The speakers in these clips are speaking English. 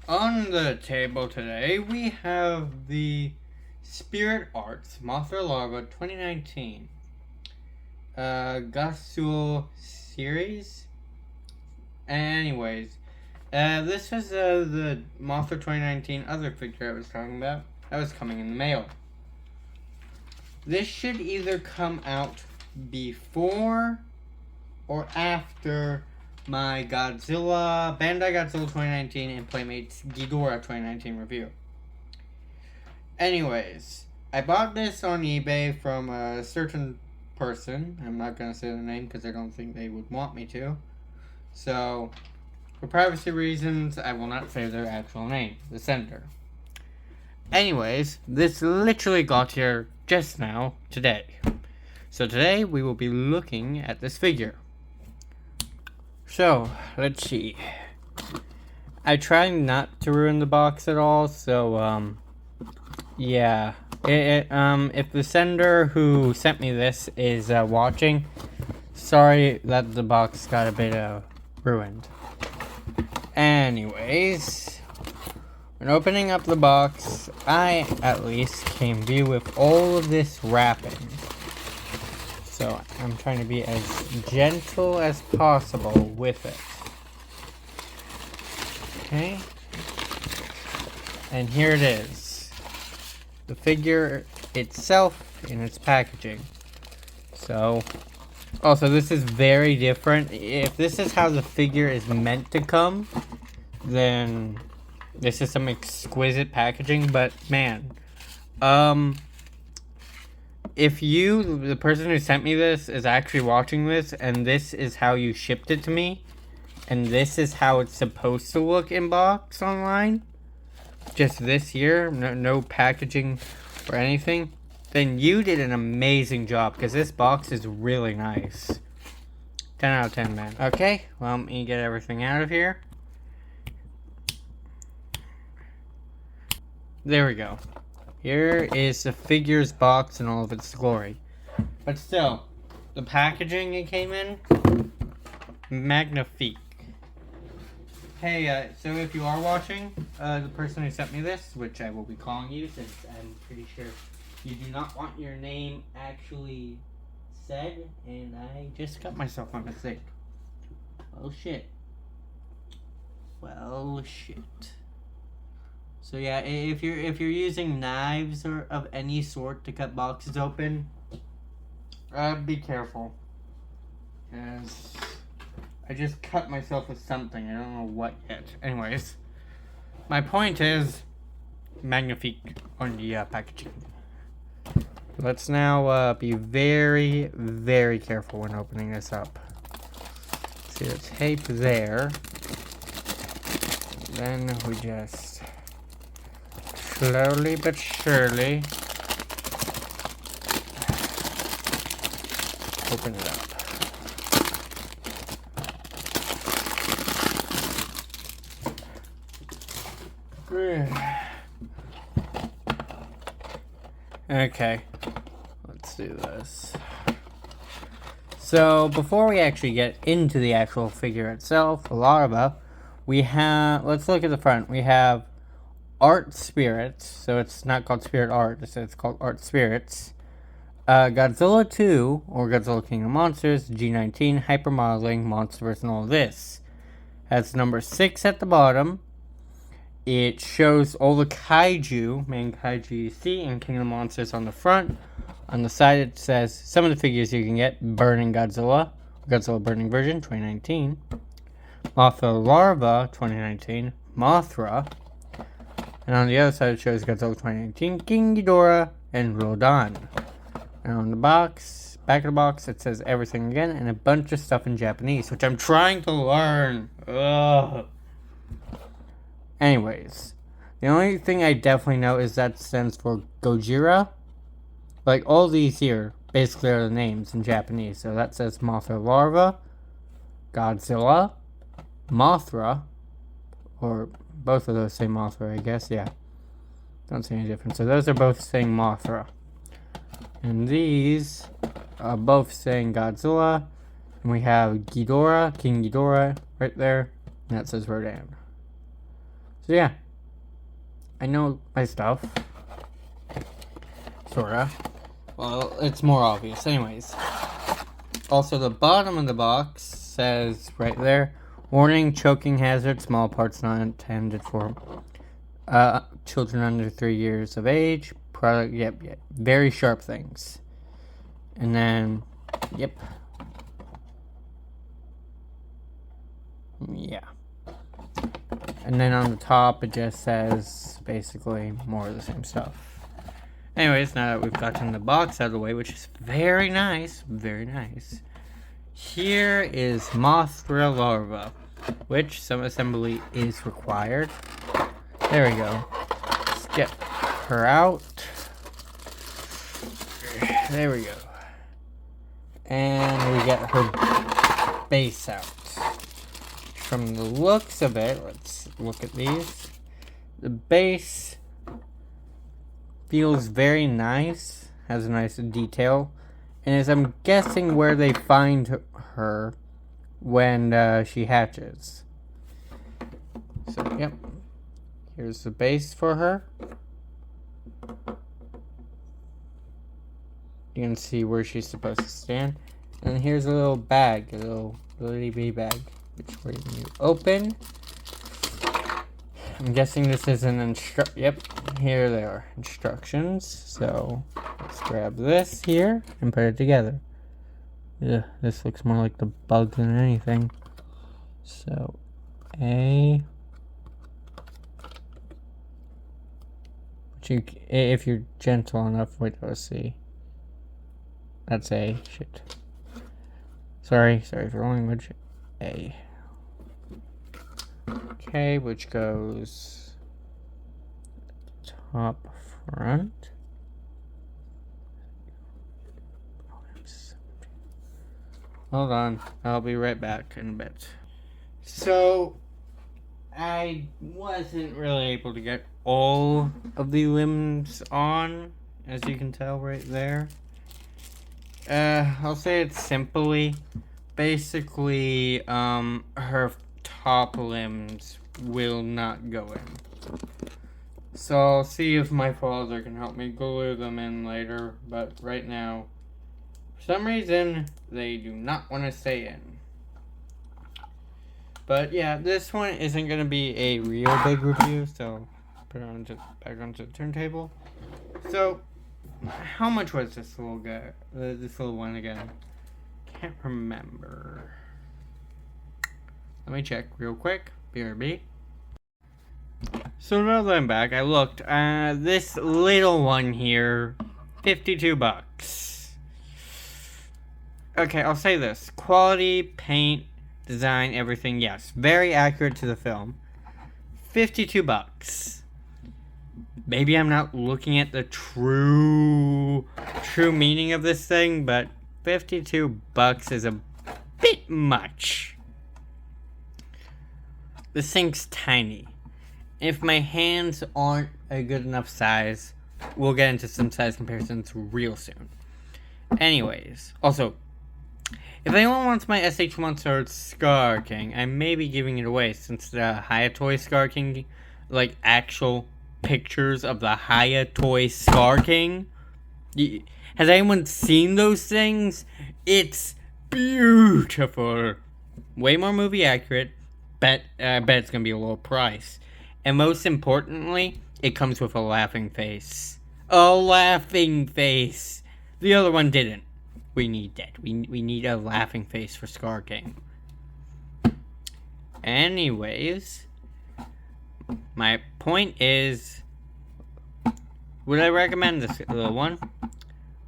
On the table today, we have the Spirts Mothra Larva 2019 Gasul series. Anyways, this was the Mothra 2019 other figure I was talking about. That was coming in the mail. This should either come out before or after my Bandai Godzilla 2019 and Playmates Ghidorah 2019 review. Anyways, I bought this on eBay from a certain person. I'm not going to say the name because I don't think they would want me to. So, for privacy reasons, I will not say their actual name, the sender. Anyways, this literally got here just now, today. So today, we will be looking at this figure. So, let's see. I try not to ruin the box at all, so, yeah. If the sender who sent me this is, watching, sorry that the box got a bit, ruined. Anyways, when opening up the box, I, at least, came view with all of this wrapping. So, I'm trying to be as gentle as possible with it. Okay. And here it is. The figure itself in its packaging. So, also this is very different. If this is how the figure is meant to come, then this is some exquisite packaging, but man, if you, the person who sent me this, is actually watching this, and this is how you shipped it to me, and this is how it's supposed to look in box online, just this here, no packaging or anything, then you did an amazing job, because this box is really nice. 10 out of 10, man. Okay, well, let me get everything out of here. There we go. Here is the figures box in all of its glory. But still, the packaging it came in, magnifique. Hey, so if you are watching, the person who sent me this, which I will be calling you since I'm pretty sure you do not want your name actually said, and I just got myself a mistake. Well, shit. Well, shit. So yeah, if you're using knives or of any sort to cut boxes open, be careful. Cause I just cut myself with something. I don't know what yet. Anyways, my point is magnifique on the packaging. Let's now be very, very careful when opening this up. See the tape there. Then we just slowly but surely open it up. Okay, let's do this. So before we actually get into the actual figure itself, the larva, we have, let's look at the front. We have Art Spirits, so it's not called Spirit Art, it's called Art Spirits. Godzilla 2, or Godzilla King of Monsters, G19, Hypermodeling, Monsterverse, and all this. Has number 6 at the bottom. It shows all the kaiju, main kaiju you see, and King of Monsters on the front. On the side it says some of the figures you can get. Burning Godzilla, Godzilla Burning version, 2019. Mothra Larva, 2019. Mothra. And on the other side it shows Godzilla 2019, King Ghidorah, and Rodan. And on the box, back of the box, it says everything again, and a bunch of stuff in Japanese, which I'm trying to learn. Ugh. Anyways, the only thing I definitely know is that stands for Gojira. Like, all these here basically are the names in Japanese. So that says Mothra Larva, Godzilla, Mothra, or both of those say Mothra, I guess, yeah. Don't see any difference. So those are both saying Mothra. And these are both saying Godzilla. And we have Ghidorah, King Ghidorah, right there. And that says Rodan. So yeah, I know my stuff. Sorta. Well, it's more obvious. Anyways. Also, the bottom of the box says right there, warning, choking hazard, small parts not intended for children under 3 years of age. Product, yep, very sharp things. And then, yep. Yeah. And then on the top, it just says basically more of the same stuff. Anyways, now that we've gotten the box out of the way, which is very nice, here is Mothra Larva, which some assembly is required. There we go. Let's get her out. There we go. And we get her base out. From the looks of it, let's look at these. The base feels very nice, has a nice detail, and as I'm guessing where they find her when she hatches. So, yep. Here's the base for her. You can see where she's supposed to stand. And here's a little bag, a little bitty bag, which when you open, I'm guessing this is an yep, here they are, instructions. So let's grab this here and put it together. Yeah, this looks more like the bug than anything. So if you're gentle enough, wait, let's see. That's A. Shit. Sorry for the language. A. Okay, which goes top front. Hold on, I'll be right back in a bit. So, I wasn't really able to get all of the limbs on, as you can tell right there. I'll say it simply. Basically, her top limbs will not go in. So I'll see if my father can help me glue them in later, but right now, for some reason, they do not want to stay in. But yeah, this one isn't going to be a real big review, so put it back onto the turntable. So, how much was this little guy, this little one again? Can't remember. Let me check real quick. BRB. So now that I'm back, I looked. This little one here, $52. Okay, I'll say this: quality, paint, design, everything. Yes, very accurate to the film. $52. Maybe I'm not looking at the true meaning of this thing, but $52 is a bit much. This thing's tiny. If my hands aren't a good enough size, we'll get into some size comparisons real soon. Anyways, also, if anyone wants my SH1 Scar King, I may be giving it away since the Hayatoy Scar King, like actual pictures of the Hayatoy Scar King. Has anyone seen those things? It's beautiful. Way more movie accurate. I bet it's gonna be a low price. And most importantly, it comes with a laughing face. A laughing face. The other one didn't. We need that. We need a laughing face for Scar King. Anyways, my point is, would I recommend this little one?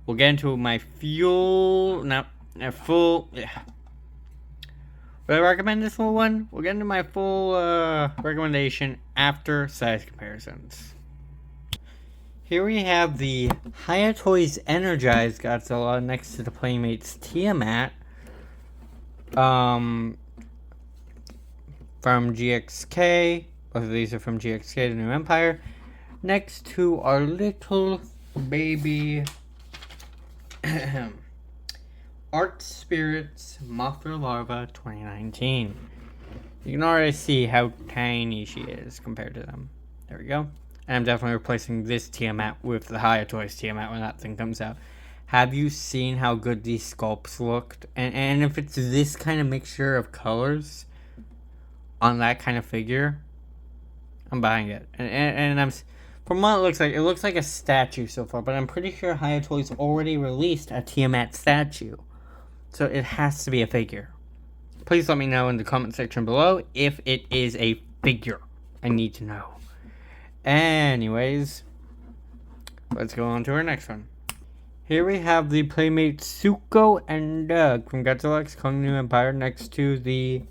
We'll get into my Would I recommend this little one? We'll get into my full recommendation after size comparisons. Here we have the Hayatoy's Energized Godzilla next to the Playmates Tiamat from GXK. Both of these are from GXK, the New Empire. Next to our little baby Art Spirts Mothra Larva 2019. You can already see how tiny she is compared to them. There we go. And I'm definitely replacing this Tiamat with the Hayatoy's Tiamat when that thing comes out. Have you seen how good these sculpts looked? And if it's this kind of mixture of colors on that kind of figure, I'm buying it. And I'm, from what it looks like a statue so far, but I'm pretty sure Hayatoy's already released a Tiamat statue. So it has to be a figure. Please let me know in the comment section below if it is a figure. I need to know. Anyways, let's go on to our next one. Here we have the Playmates Zuko and Doug from Godzilla X Kong New Empire next to the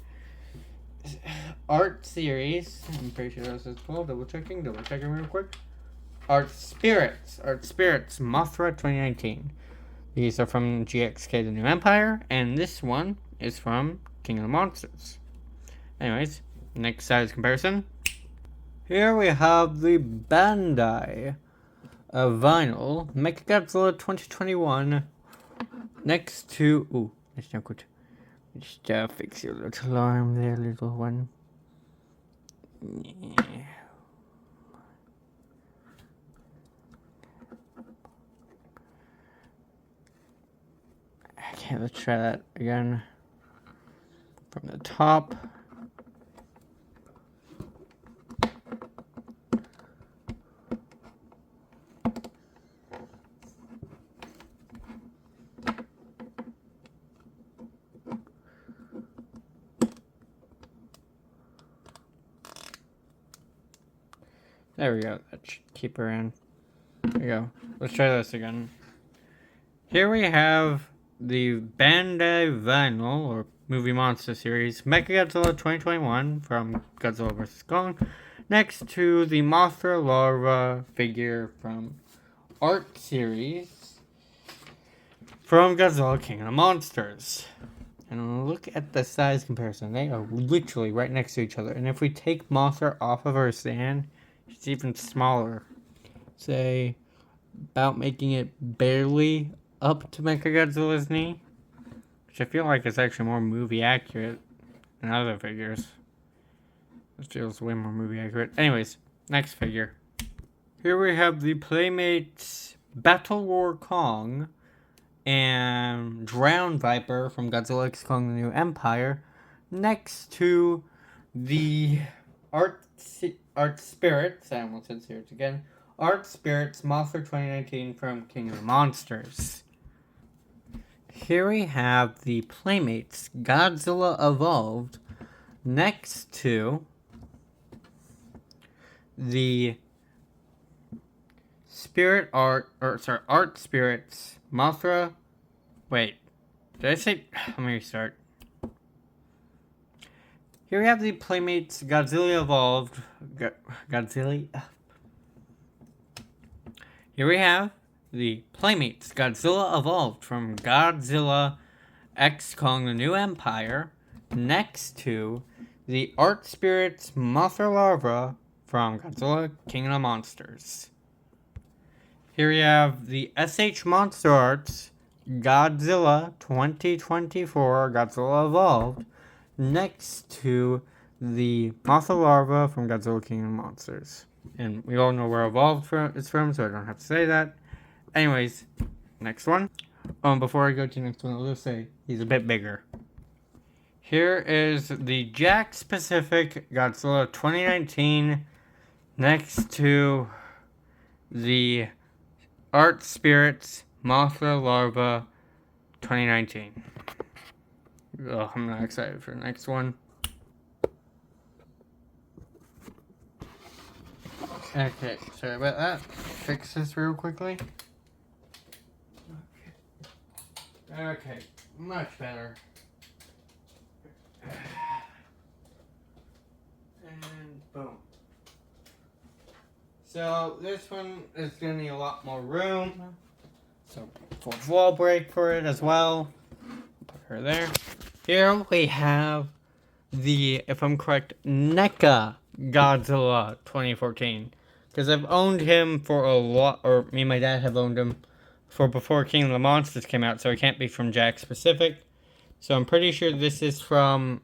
art series. I'm pretty sure that's what's called. Double checking real quick. Art Spirits Mothra 2019. These are from GXK The New Empire, and this one is from King of the Monsters. Anyways, next size comparison. Here we have the Bandai vinyl Mechagodzilla 2021 next to... Ooh, that's not good. Just fix your little arm there, little one. Yeah. Okay, let's try that again. From the top. There we go. That should keep her in. There we go. Let's try this again. Here we have the Bandai Vinyl, or Movie Monster Series, Mechagodzilla 2021 from Godzilla vs. Kong, next to the Mothra Larva figure from Art Series from Godzilla King of the Monsters. And look at the size comparison. They are literally right next to each other. And if we take Mothra off of her stand, it's even smaller. Say, about making it barely up to Mechagodzilla's knee. Which I feel like is actually more movie accurate than other figures. This feels way more movie accurate. Anyways, next figure. Here we have the Playmates Battle War Kong and Drown Viper from Godzilla X Kong The New Empire next to the Art Spirits, I almost said Spirits again, Art Spirits Mothra 2019 from King of the Monsters. Here we have the Playmates Godzilla Evolved next to the Art Spirits Mothra. Wait, did I say? Let me restart. Here we have the Playmates Godzilla Evolved. Here we have the Playmates Godzilla Evolved from Godzilla X Kong The New Empire next to the Art Spirits Mothra Larva from Godzilla King of the Monsters. Here we have the SH Monster Arts Godzilla 2024 Godzilla Evolved next to the Mothra Larva from Godzilla King of the Monsters. And we all know where Evolved is from, so I don't have to say that. Anyways, next one. Before I go to the next one, I'll just say he's a bit bigger. Here is the Jakks Pacific Godzilla 2019 next to the Art Spirits Mothra Larva 2019. Oh, I'm not excited for the next one. Okay, sorry about that. Fix this real quickly. Okay, much better. And boom. So this one is going to need a lot more room. So fourth wall break for it as well. Put her there. Here we have the, if I'm correct, NECA Godzilla 2014. Because I've owned him for a lot, or me and my dad have owned him for before King of the Monsters came out, so it can't be from Jakks Pacific. So I'm pretty sure this is from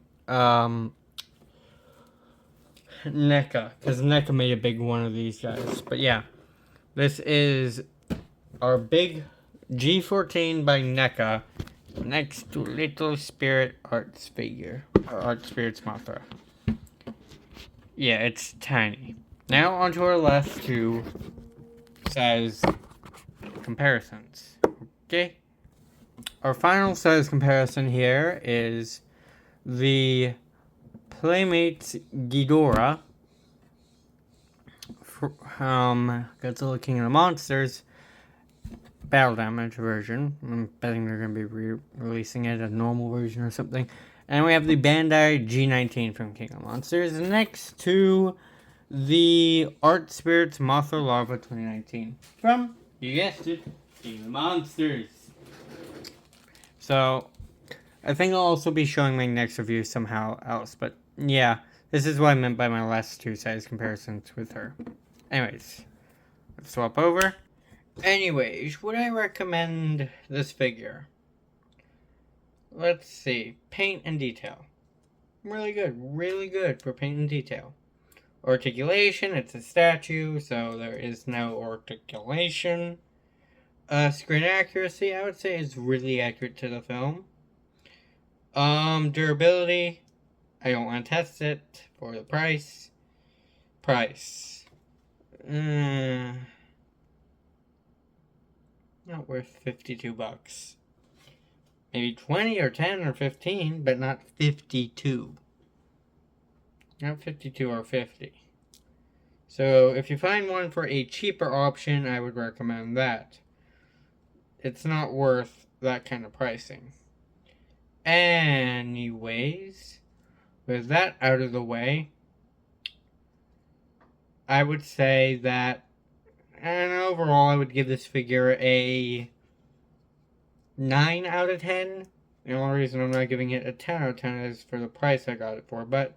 NECA, because NECA made a big one of these guys. But yeah, this is our big G14 by NECA next to Little Spirit Arts figure, or Art Spirits Mothra. Yeah, it's tiny. Now onto our last two size comparisons. Okay? Our final size comparison here is the Playmates Ghidorah from Godzilla King of the Monsters Battle Damage version. I'm betting they're going to be releasing it, a normal version or something. And we have the Bandai G19 from King of the Monsters next to the Art Spirits Mothra Larva 2019 from, you guessed it, King of the Monsters. So, I think I'll also be showing my next review somehow else, but yeah, this is what I meant by my last two size comparisons with her. Anyways, let's swap over. Anyways, would I recommend this figure? Let's see. Paint and detail. Really good for paint and detail. Articulation, it's a statue, so there is no articulation. Screen accuracy, I would say, is really accurate to the film. Durability, I don't want to test it for the price. Not worth $52. Maybe 20 or 10 or 15, but not 52. Not 52 or 50. So if you find one for a cheaper option, I would recommend that. It's not worth that kind of pricing. Anyways, with that out of the way, I would say that, and overall, I would give this figure a 9 out of 10. The only reason I'm not giving it a 10 out of 10 is for the price I got it for. But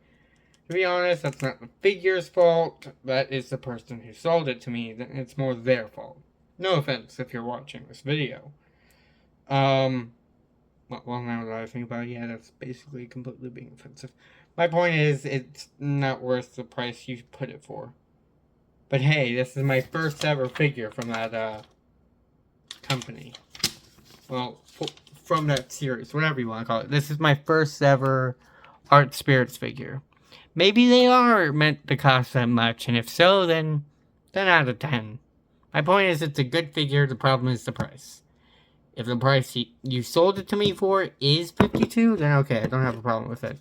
to be honest, that's not the figure's fault. That is the person who sold it to me. It's more their fault. No offense if you're watching this video. Well, now that I think about it, yeah, that's basically completely being offensive. My point is, it's not worth the price you put it for. But hey, this is my first ever figure from that, company. Well, from that series, whatever you want to call it. This is my first ever Art Spirits figure. Maybe they are meant to cost that much, and if so, then 10 out of 10. My point is, it's a good figure, the problem is the price. If the price you sold it to me for is 52, then okay, I don't have a problem with it.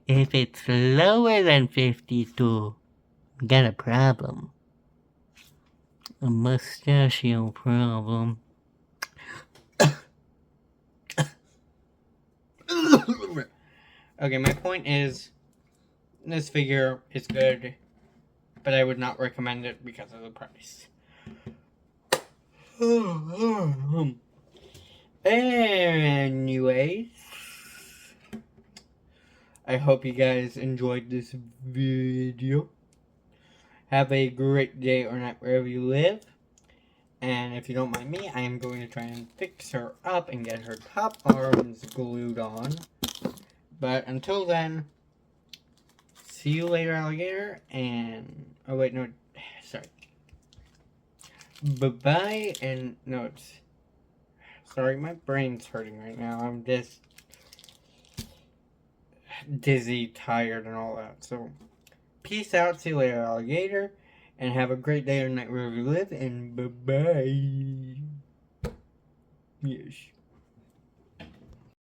If it's lower than 52, got a problem. A mustachio problem. Okay, my point is, this figure is good, but I would not recommend it because of the price. Anyways, I hope you guys enjoyed this video. Have a great day or night wherever you live. And if you don't mind me, I am going to try and fix her up and get her top arms glued on. But until then, see you later, alligator. And, oh wait, no, sorry. Bye-bye, and, no, it's, sorry, my brain's hurting right now. I'm just dizzy, tired, and all that. So, peace out, see you later, alligator. And have a great day or night wherever you live, and bye-bye. Yes.